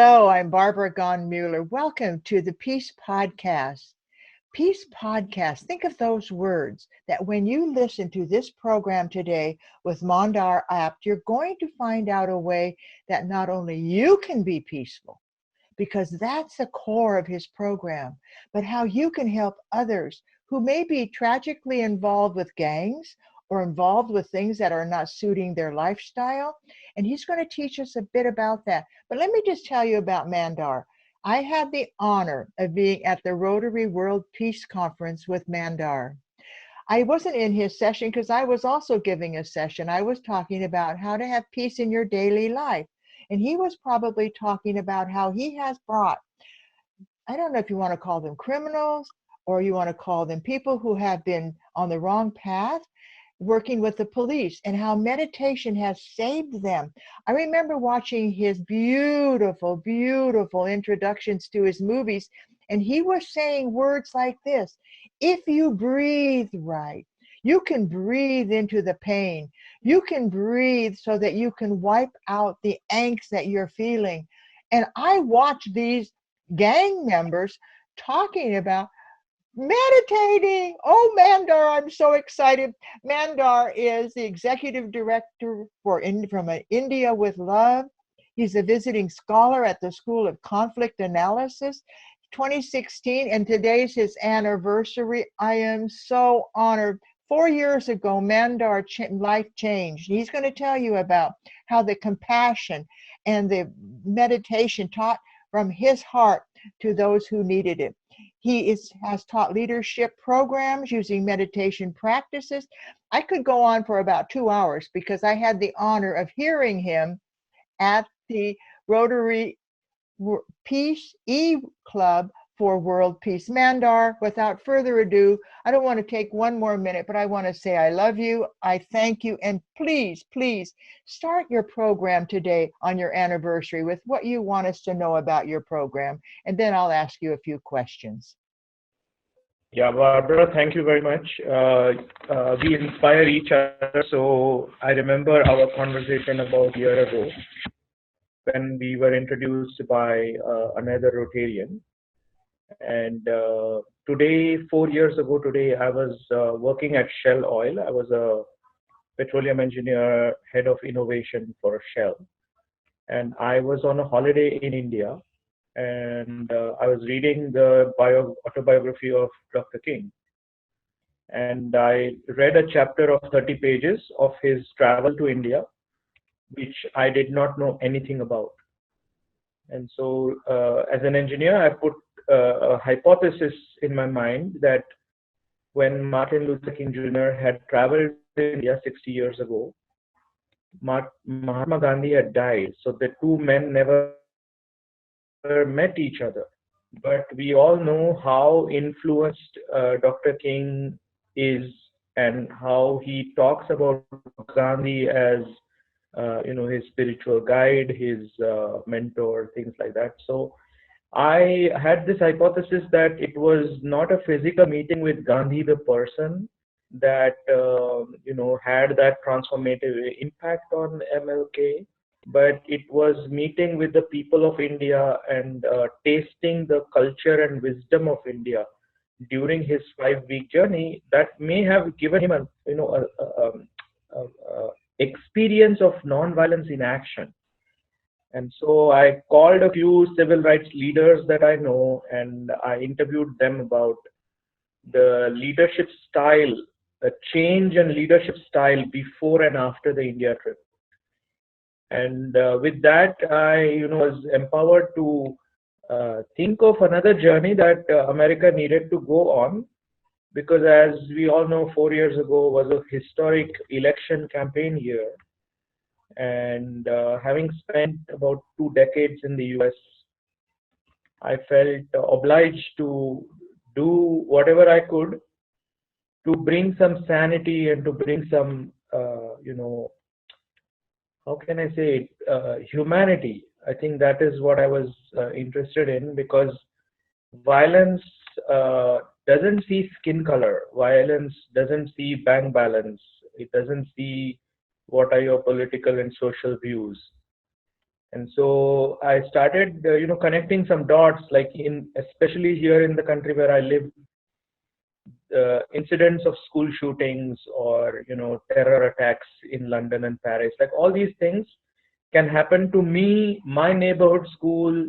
Hello, I'm Barbara Gahn-Mueller. Welcome to the Peace Podcast. Peace Podcast, think of those words that when you listen to this program today with Mandar Apt, you're going to find out a way that not only you can be peaceful, because that's the core of his program, but how you can help others who may be tragically involved with gangs or involved with things that are not suiting their lifestyle. And he's going to teach us a bit about that. But let me just tell you about Mandar. I had the honor of being at the Rotary World Peace Conference with Mandar. I wasn't in his session because I was also giving a session. I was talking about how to have peace in your daily life. And he was probably talking about how he has brought, I don't know if you want to call them criminals or you want to call them people who have been on the wrong path, working with the police, and how meditation has saved them. I remember watching his beautiful, beautiful introductions to his movies, and he was saying words like this: if you breathe right, you can breathe into the pain. You can breathe so that you can wipe out the angst that you're feeling. And I watch these gang members talking about meditating. Oh, Mandar, I'm so excited. Mandar is the executive director from India with Love. He's a visiting scholar at the School of Conflict Analysis, 2016, and today's his anniversary. I am so honored. 4 years ago, Mandar life changed. He's going to tell you about how the compassion and the meditation taught from his heart to those who needed it. He has taught leadership programs using meditation practices. I could go on for about 2 hours because I had the honor of hearing him at the Rotary Peace Club for World Peace. Mandar, without further ado, I don't want to take one more minute, but I want to say I love you, I thank you, and please, please start your program today on your anniversary with what you want us to know about your program, and then I'll ask you a few questions. Yeah, Barbara, thank you very much. We inspire each other. So I remember our conversation about a year ago when we were introduced by another Rotarian. And today, 4 years ago today, I was working at Shell Oil. I was a petroleum engineer, head of innovation for Shell. And I was on a holiday in India. And I was reading the autobiography of Dr. King. And I read a chapter of 30 pages of his travel to India, which I did not know anything about. And so as an engineer, I put a hypothesis in my mind that when Martin Luther King Jr. had traveled to India 60 years ago, Mahatma Gandhi had died. So the two men never met each other. But we all know how influenced Dr. King is and how he talks about Gandhi as his spiritual guide, his mentor, things like that. So I had this hypothesis that it was not a physical meeting with Gandhi, the person, that had that transformative impact on MLK, but it was meeting with the people of India and tasting the culture and wisdom of India during his 5-week journey that may have given him a experience of non-violence in action. And so I called a few civil rights leaders that I know, and I interviewed them about the leadership style, the change in leadership style before and after the India trip. And with that, I was empowered to think of another journey that America needed to go on, because as we all know, 4 years ago was a historic election campaign year. And having spent about 2 decades in the US, I felt obliged to do whatever I could to bring some sanity and to bring some, how can I say it, humanity. I think that is what I was interested in, because violence doesn't see skin color. Violence doesn't see bank balance. It doesn't see what are your political and social views. And so I started, connecting some dots, like especially here in the country where I live, incidents of school shootings or, terror attacks in London and Paris, like all these things can happen to me, my neighborhood school,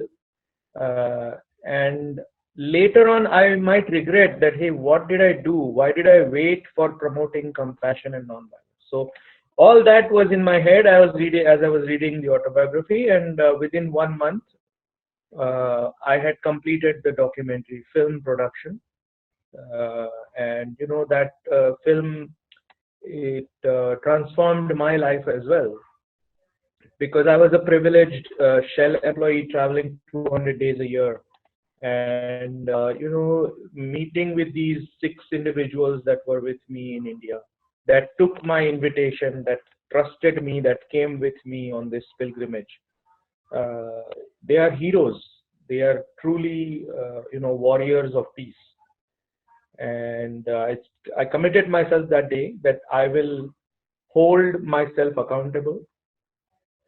uh, and later on I might regret that, hey, what did I do? Why did I wait for promoting compassion and nonviolence? So all that was in my head. As I was reading the autobiography, and within 1 month, I had completed the documentary film production, and that film, it transformed my life as well, because I was a privileged Shell employee traveling 200 days a year, and meeting with these 6 individuals that were with me in India, that took my invitation, that trusted me, that came with me on this pilgrimage. Uh, they are heroes. They are truly, warriors of peace. And I committed myself that day that I will hold myself accountable,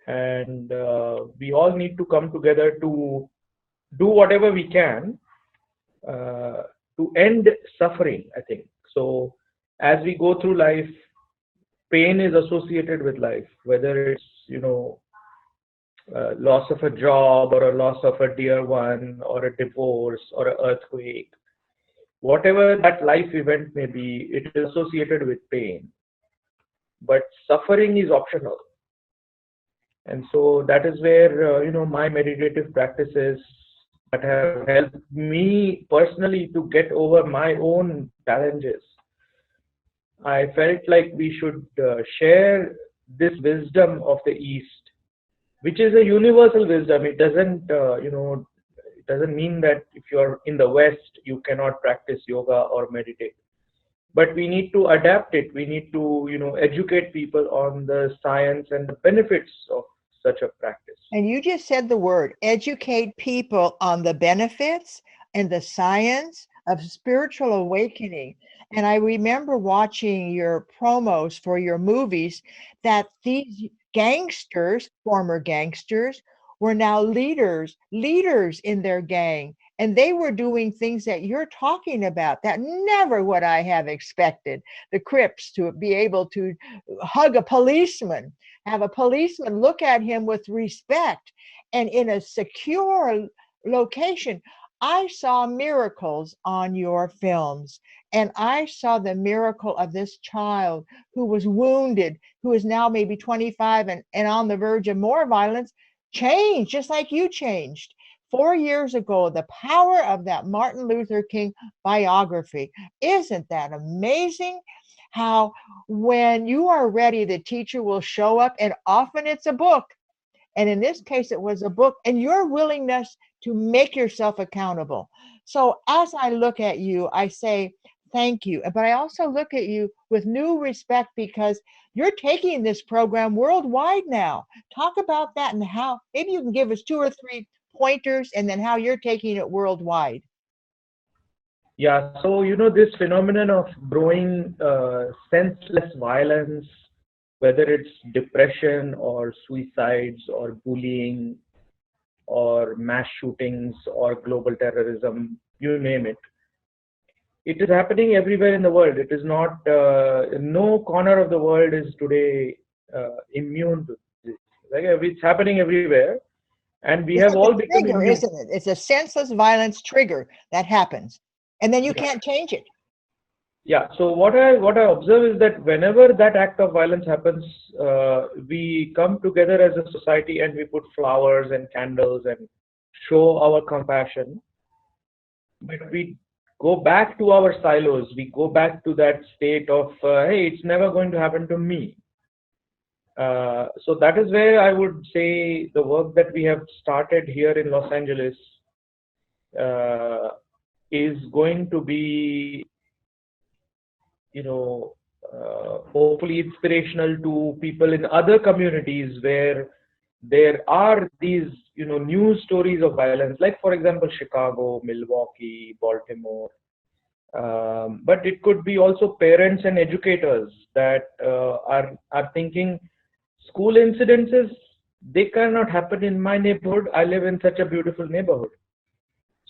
and we all need to come together to do whatever we can uh, to end suffering, I think. So as we go through life, pain is associated with life, whether it's, loss of a job, or a loss of a dear one, or a divorce, or an earthquake. Whatever that life event may be, it is associated with pain. But suffering is optional. And so that is where, my meditative practices that have helped me personally to get over my own challenges. I felt like we should share this wisdom of the East, which is a universal wisdom. It doesn't, it doesn't mean that if you're in the West, you cannot practice yoga or meditate. But we need to adapt it. We need to, educate people on the science and the benefits of such a practice. And you just said the word, educate people on the benefits and the science of spiritual awakening. And I remember watching your promos for your movies that these gangsters, former gangsters, were now leaders in their gang. And they were doing things that you're talking about that never would I have expected. The Crips to be able to hug a policeman, have a policeman look at him with respect, and in a secure location. I saw miracles on your films, and I saw the miracle of this child who was wounded, who is now maybe 25 and on the verge of more violence, change just like you changed. 4 years ago, the power of that Martin Luther King biography. Isn't that amazing? How when you are ready, the teacher will show up, and often it's a book. And in this case, it was a book, and your willingness to make yourself accountable. So as I look at you, I say, thank you. But I also look at you with new respect because you're taking this program worldwide now. Talk about that and how, maybe you can give us 2 or 3 pointers and then how you're taking it worldwide. Yeah, so this phenomenon of growing senseless violence, whether it's depression or suicides or bullying or mass shootings or global terrorism, you name it. It is happening everywhere in the world. It is not, no corner of the world is today immune to this. Like, it's happening everywhere. And we It's have like all a become trigger, immune. isn't it? It's a senseless violence trigger that happens. And then you Yeah. can't change it. Yeah. So what I observe is that whenever that act of violence happens, we come together as a society and we put flowers and candles and show our compassion. But we go back to our silos. We go back to that state of, hey, it's never going to happen to me. So that is where I would say the work that we have started here in Los Angeles uh, is going to be, hopefully inspirational to people in other communities where there are these, news stories of violence, like for example, Chicago, Milwaukee, Baltimore. But it could be also parents and educators that are thinking school incidences, they cannot happen in my neighborhood. I live in such a beautiful neighborhood.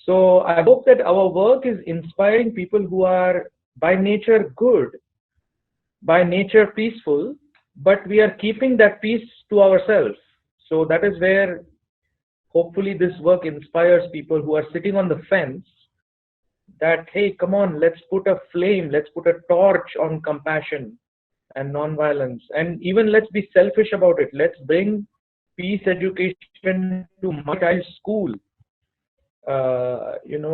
So I hope that our work is inspiring people who are by nature good, by nature peaceful, but we are keeping that peace to ourselves. So that is where hopefully this work inspires people who are sitting on the fence that, hey, come on, let's put a flame, let's put a torch on compassion and non-violence. And even let's be selfish about it. Let's bring peace education to my child's school.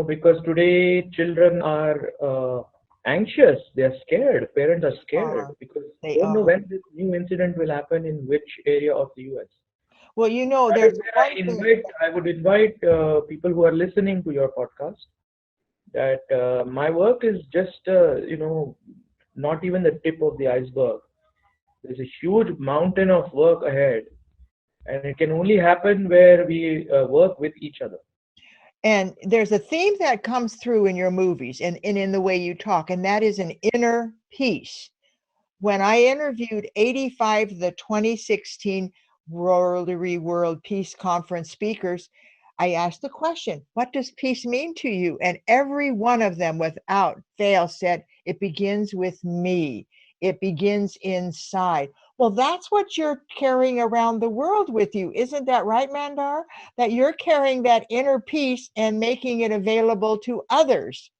Because today children are anxious, they are scared, parents are scared because they They don't know are. when this new incident will happen in which area of the US. Well, That is there's where one thing. I would invite people who are listening to your podcast that my work is just, not even the tip of the iceberg. There's a huge mountain of work ahead, and it can only happen where we work with each other. And there's a theme that comes through in your movies and in the way you talk, and that is an inner peace. When I interviewed 85 of the 2016 Rotary World Peace Conference speakers, I asked the question, what does peace mean to you? And every one of them without fail said, it begins with me. It begins inside. Well, that's what you're carrying around the world with you. Isn't that right, Mandar? That you're carrying that inner peace and making it available to others.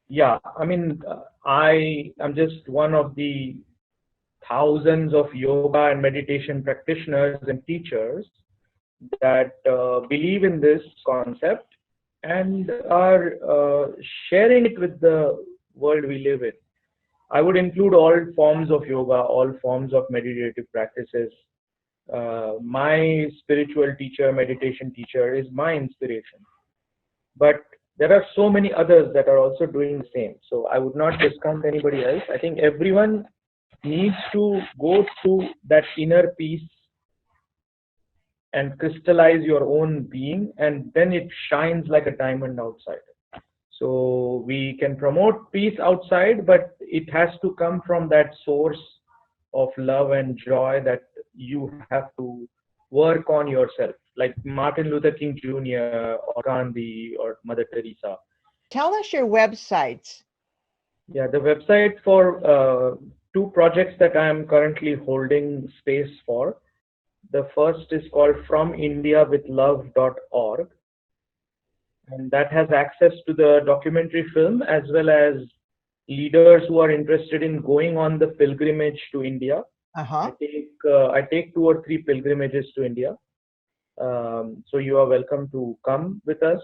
Yeah, I mean, I am just one of the thousands of yoga and meditation practitioners and teachers that believe in this concept and are sharing it with the world we live in. I would include all forms of yoga, all forms of meditative practices. My spiritual teacher, meditation teacher is my inspiration. But there are so many others that are also doing the same. So I would not discount anybody else. I think everyone needs to go through that inner peace and crystallize your own being, and then it shines like a diamond outside. So we can promote peace outside, but it has to come from that source of love and joy that you have to work on yourself, like Martin Luther King Jr. or Gandhi or Mother Teresa. Tell us your websites. Yeah, the website for two projects that I am currently holding space for. The first is called FromIndiaWithLove.org, and that has access to the documentary film as well as leaders who are interested in going on the pilgrimage to India. Uh-huh. I take 2 or 3 pilgrimages to India. So you are welcome to come with us.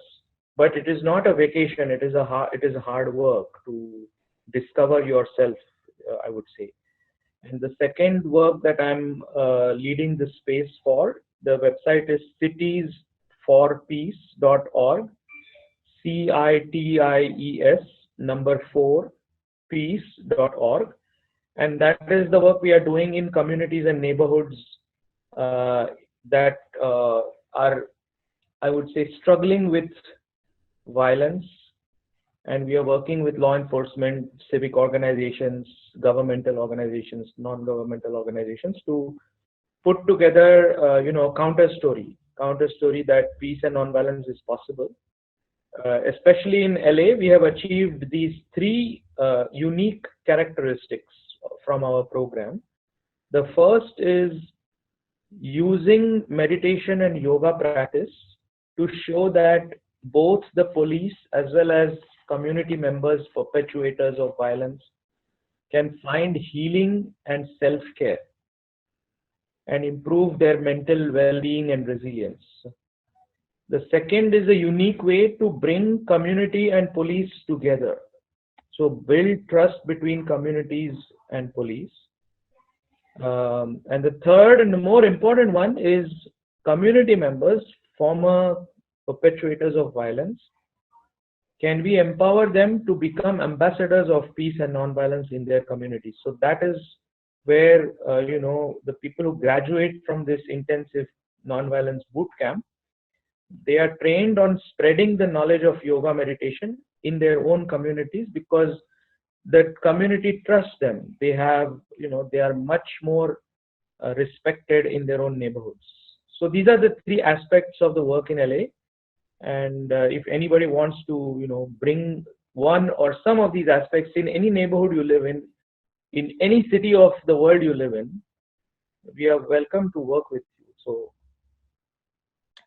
But it is not a vacation. It is a hard work to discover yourself, I would say. And the second work that I'm leading the space for, the website is citiesforpeace.org, CITIES number 4 peace.org, and that is the work we are doing in communities and neighborhoods that are, I would say, struggling with violence, and we are working with law enforcement, civic organizations, governmental organizations, non-governmental organizations to put together, counter story that peace and non-violence is possible. Especially in LA, we have achieved these 3 unique characteristics from our program. The first is using meditation and yoga practice to show that both the police as well as community members, perpetuators of violence, can find healing and self-care and improve their mental well-being and resilience. The second is a unique way to bring community and police together. So build trust between communities and police. And the third and the more important one is community members, former perpetrators of violence. Can we empower them to become ambassadors of peace and non-violence in their communities? So that is where, the people who graduate from this intensive non-violence boot camp, they are trained on spreading the knowledge of yoga meditation in their own communities because the community trusts them. They have, they are much more respected in their own neighborhoods. So these are the three aspects of the work in LA. And if anybody wants to, bring one or some of these aspects in any neighborhood you live in any city of the world you live in, we are welcome to work with you. So,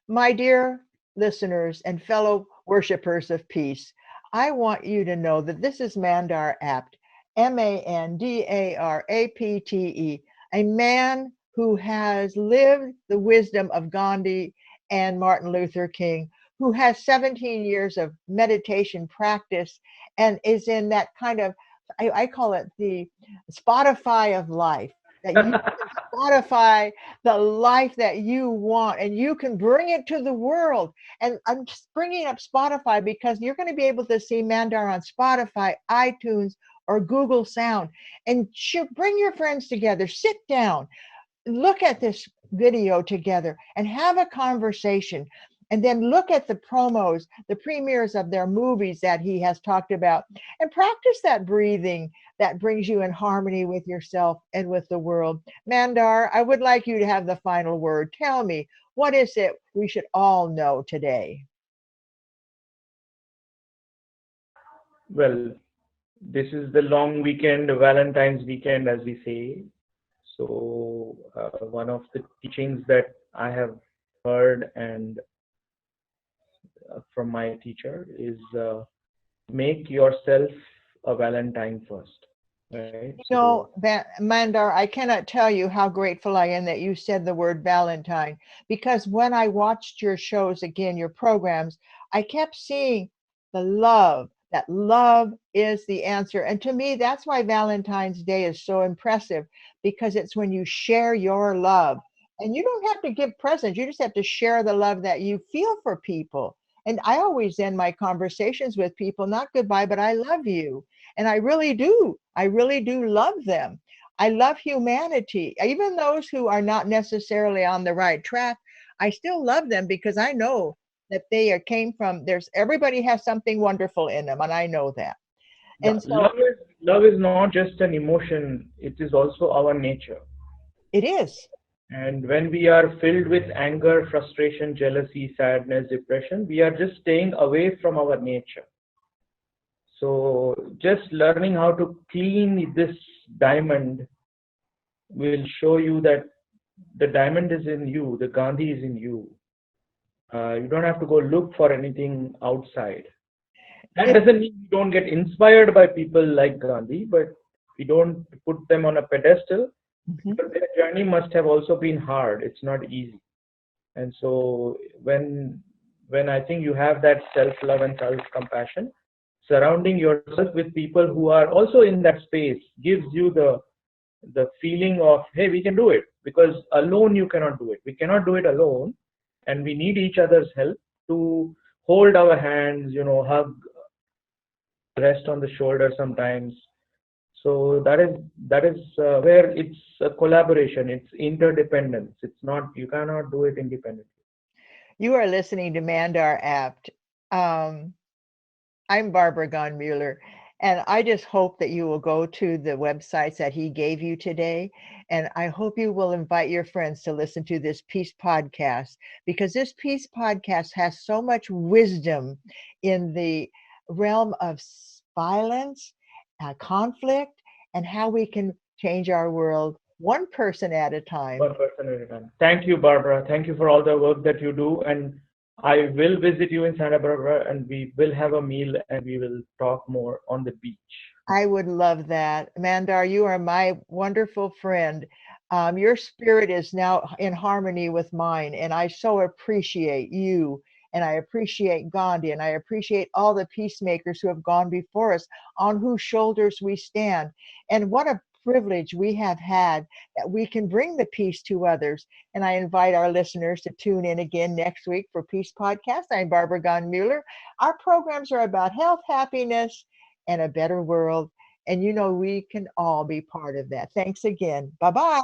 My dear listeners and fellow worshipers of peace, I want you to know that this is Mandar Apt, Mandarapte, a man who has lived the wisdom of Gandhi and Martin Luther King, who has 17 years of meditation practice and is in that kind of, I call it the Spotify of life, that you can Spotify the life that you want and you can bring it to the world. And I'm just bringing up Spotify because you're going to be able to see Mandar on Spotify, iTunes, or Google Sound. And bring your friends together, sit down, look at this video together and have a conversation, and then look at the promos, the premieres of their movies that he has talked about, and practice that breathing that brings you in harmony with yourself and with the world. Mandar, I would like you to have the final word. Tell me, what is it we should all know today? well, this is the long weekend, Valentine's weekend, as we say. So, one of the teachings that I have heard and from my teacher is make yourself a Valentine first, right? You know, Mandar, I cannot tell you how grateful I am that you said the word Valentine, because when I watched your shows again, your programs, I kept seeing the love, that love is the answer. And to me, that's why Valentine's Day is so impressive, because it's when you share your love. And you don't have to give presents, you just have to share the love that you feel for people. And I always end my conversations with people, not goodbye, but I love you. And I really do. I really do love them. I love humanity. Even those who are not necessarily on the right track, I still love them because I know that came from, everybody has something wonderful in them, and I know that. Yeah, And so love is not just an emotion; it is also our nature. it is. And when we are filled with anger, frustration, jealousy, sadness, depression, we are just staying away from our nature. So just learning how to clean this diamond will show you that the diamond is in you, the Gandhi is in you. You don't have to go look for anything outside. That It, doesn't mean we don't get inspired by people like Gandhi, but we don't put them on a pedestal Mhm. because their journey must have also been hard. It's not easy. And so when I think you have that self-love and self-compassion, surrounding yourself with people who are also in that space gives you the feeling of, hey, we can do it, because alone you cannot do it. We cannot do it alone, and we need each other's help to hold our hands, hug, rest on the shoulder sometimes. So that is where it's a collaboration, it's interdependence. It's not, you cannot do it independently. you are listening to Mandar Apt. Um, I'm Barbara Gonmuller, and I just hope that you will go to the websites that he gave you today. And I hope you will invite your friends to listen to this Peace Podcast, because this Peace Podcast has so much wisdom in the realm of violence, conflict, and how we can change our world one person at a time. One person at a time. Thank you, Barbara. Thank you for all the work that you do. And I will visit you in Santa Barbara, and we will have a meal and we will talk more on the beach. I would love that. Mandar, you are my wonderful friend. Your spirit is now in harmony with mine, and I so appreciate you, and I appreciate Gandhi, and I appreciate all the peacemakers who have gone before us, on whose shoulders we stand. And what a privilege we have had that we can bring the peace to others. And I invite our listeners to tune in again next week for Peace Podcast. I'm Barbara Gonmuller. Our programs are about health, happiness, and a better world. And you know, we can all be part of that. Thanks again. Bye bye.